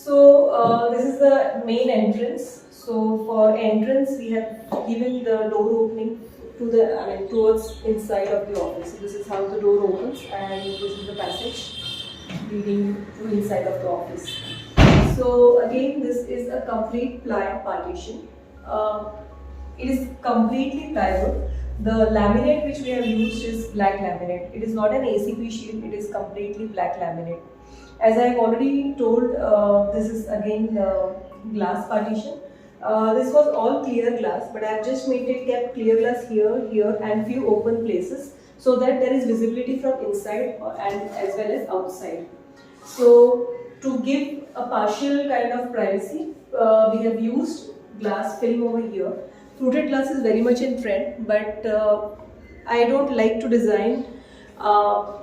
This is the main entrance. So for entrance, we have given the door opening to the towards inside of the office. So this is how the door opens, and this is the passage leading to inside of the office. So again, this is a complete ply partition. It is completely plywood. The laminate which we have used is black laminate. It is not an ACP sheet. It is completely black laminate. As I have already told, this is again the glass partition. This was all clear glass, but I have just kept clear glass here, here, and few open places so that there is visibility from inside and as well as outside. So to give a partial kind of privacy, we have used glass film over here. Fluted glass is very much in trend, but I don't like to design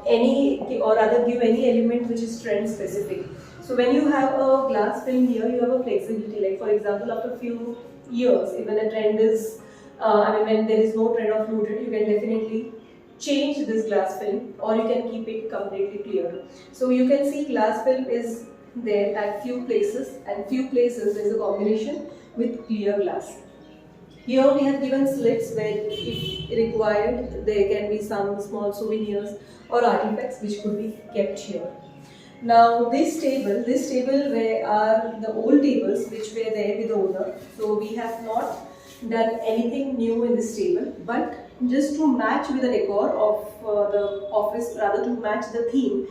any or rather give any element which is trend specific. So when you have a glass film here, you have a flexibility. Like for example, after a few years, even a trend is, when there is no trend of fluted, you can definitely change this glass film or you can keep it completely clear. So you can see glass film is there at few places, and few places there is a combination with clear glass. Here we have given slits where if required there can be some small souvenirs or artifacts which could be kept here. Now this table where are the old tables which were there with the owner. So we have not done anything new in this table, but just to match with the decor of the office, rather to match the theme,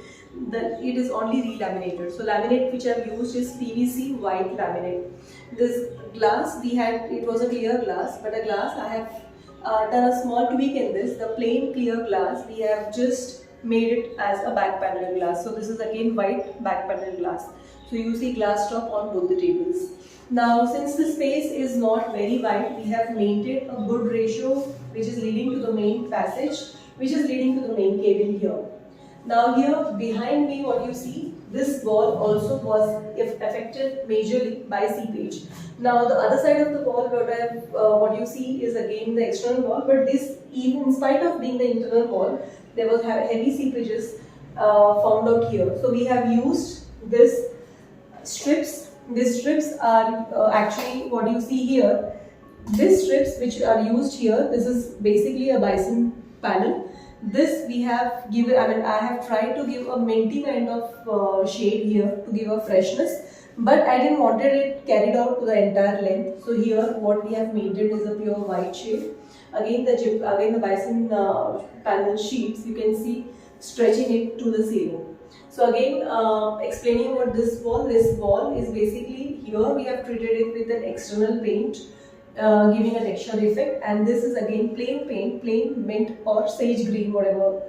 it is only re-laminated. So laminate which I have used is PVC white laminate. This glass it was a clear glass, but a glass I have done a small tweak in this. The plain clear glass we have just made it as a back panel glass. So this is again white back panel glass. So you see glass top on both the tables. Now since the space is not very wide, we have maintained a good ratio which is leading to the main passage, which is leading to the main cabin here. Now here behind me what you see, this wall also was affected majorly by seepage. Now the other side of the wall what you see is again the external wall, but this, even in spite of being the internal wall, there was heavy seepages found out here. So we have used this strips. These strips are actually what you see here. These strips which are used here, this is basically a bison panel. This we have given, I have tried to give a minty kind of shade here to give a freshness, but I didn't wanted it carried out to the entire length. So here what we have maintained is a pure white shade. Again the bison panel sheets, you can see stretching it to the ceiling. So again explaining about this wall is basically, here we have treated it with an external paint, giving a texture effect, and this is again plain paint, plain mint or sage green, whatever.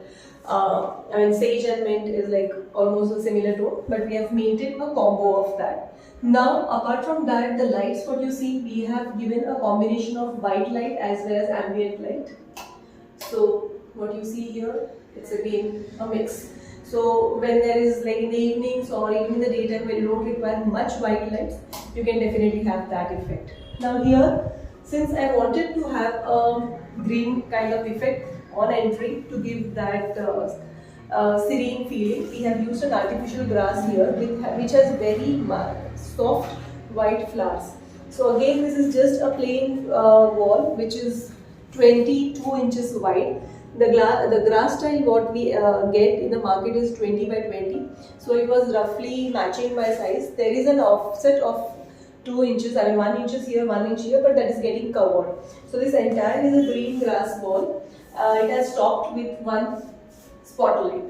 Sage and mint is like almost a similar tone, but we have maintained a combo of that. Now apart from that, the lights what you see, we have given a combination of white light as well as ambient light. So what you see here, it's again a mix. So when there is, like in the evenings or even in the daytime when you don't require much white lights, you can definitely have that effect. Now here, since I wanted to have a green kind of effect on entry to give that serene feeling, we have used an artificial grass here which has very soft white flowers. So again, this is just a plain wall which is 22 inches wide. The grass tile what we get in the market is 20 by 20. So it was roughly matching my size. There is an offset of 2 inches, 1 inch here, 1 inch here, but that is getting covered. So this entire is a green grass wall. It has topped with one spotlight.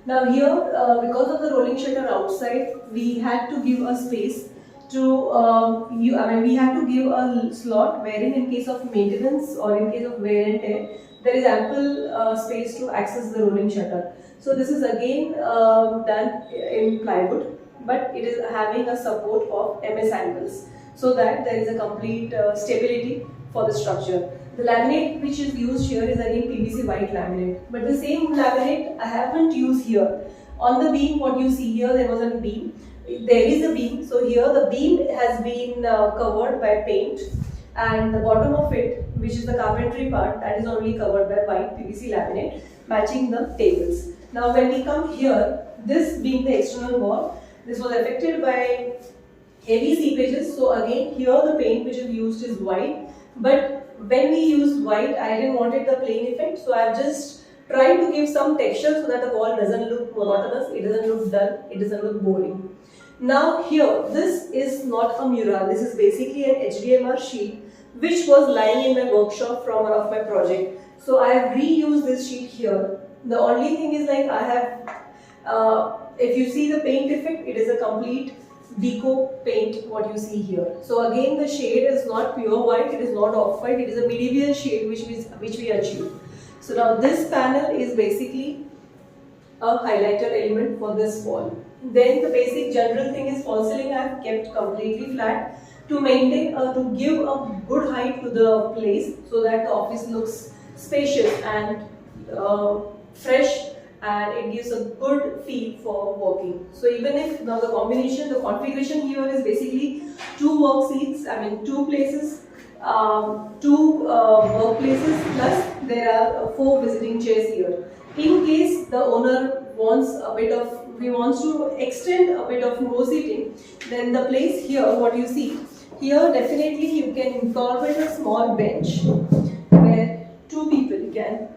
Now here, because of the rolling shutter outside, we had to give a space to, we had to give a slot wherein in case of maintenance or in case of wear and tear, there is ample space to access the rolling shutter. So this is again done in plywood, but it is having a support of MS angles so that there is a complete stability for the structure. The laminate which is used here is again PVC white laminate, but the same laminate I haven't used here. On the beam what you see here, there was a beam. There is a beam, so here the beam has been covered by paint, and the bottom of it, which is the carpentry part, that is only covered by white PVC laminate matching the tables. Now when we come here, this being the external wall, this was affected by heavy seepages. So again, here the paint which is used is white, but when we use white, I didn't want it the plain effect, so I've just tried to give some texture so that the wall doesn't look monotonous, it doesn't look dull, it doesn't look boring. Now here, this is not a mural, this is basically an HDMR sheet which was lying in my workshop from one of my project. So I have reused this sheet here. The only thing is, like, I have, if you see the paint effect, it is a complete deco paint what you see here. So again, the shade is not pure white, it is not off-white, it is a medieval shade which we achieved. So now this panel is basically a highlighter element for this wall. Then the basic general thing is false ceiling I have kept completely flat to maintain to give a good height to the place so that the office looks spacious and fresh, and it gives a good feel for working. So even if now the configuration here is basically 2 work seats, two places, 2 workplaces, plus there are 4 visiting chairs here. In case the owner wants to extend a bit of more seating, then the place here, what you see here, definitely you can incorporate a small bench where 2 people can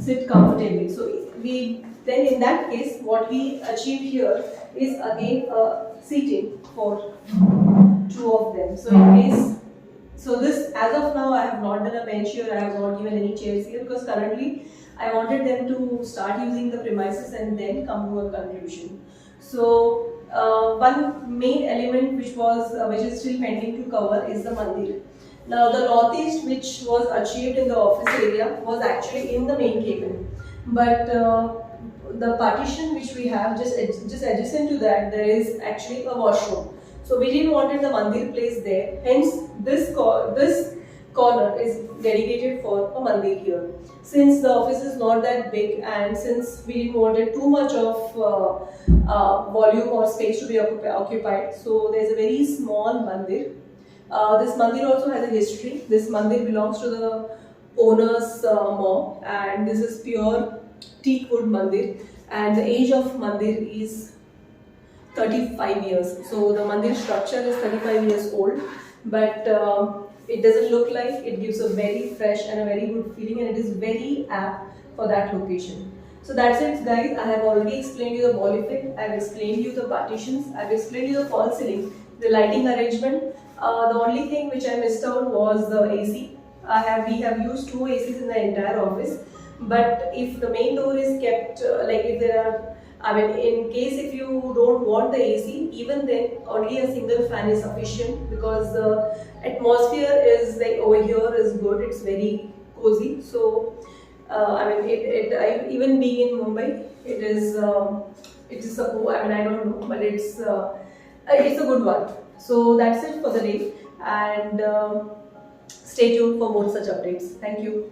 sit comfortably. So then in that case, what we achieve here is again a seating for 2 of them. So in case, so this, as of now, I have not done a bench here, I have not given any chairs here, because currently I wanted them to start using the premises and then come to a conclusion. So one main element which is still pending to cover is the mandir. Now the northeast which was achieved in the office area was actually in the main cabin, but the partition which we have just adjacent to that, there is actually a washroom. So we didn't want the mandir place there. Hence this corner is dedicated for a mandir here. Since the office is not that big, and since we didn't want too much of volume or space to be occupied, so there is a very small mandir. This mandir also has a history. This mandir belongs to the owner's mom, and this is pure teak wood mandir, and the age of mandir is 35 years. So the mandir structure is 35 years old, but it doesn't look like, it gives a very fresh and a very good feeling, and it is very apt for that location. So that's it, guys. I have already explained you the wall effect, I have explained you the partitions, I have explained you the false ceiling, the lighting arrangement. The only thing which I missed out was the AC. We have used 2 ACs in the entire office, but if the main door is kept, if there are, in case if you don't want the AC, even then only a single fan is sufficient, because the atmosphere is like over here is good, it's very cozy. So even being in Mumbai, it is I don't know, but it's a good one. So that's it for the day, and stay tuned for more such updates. Thank you.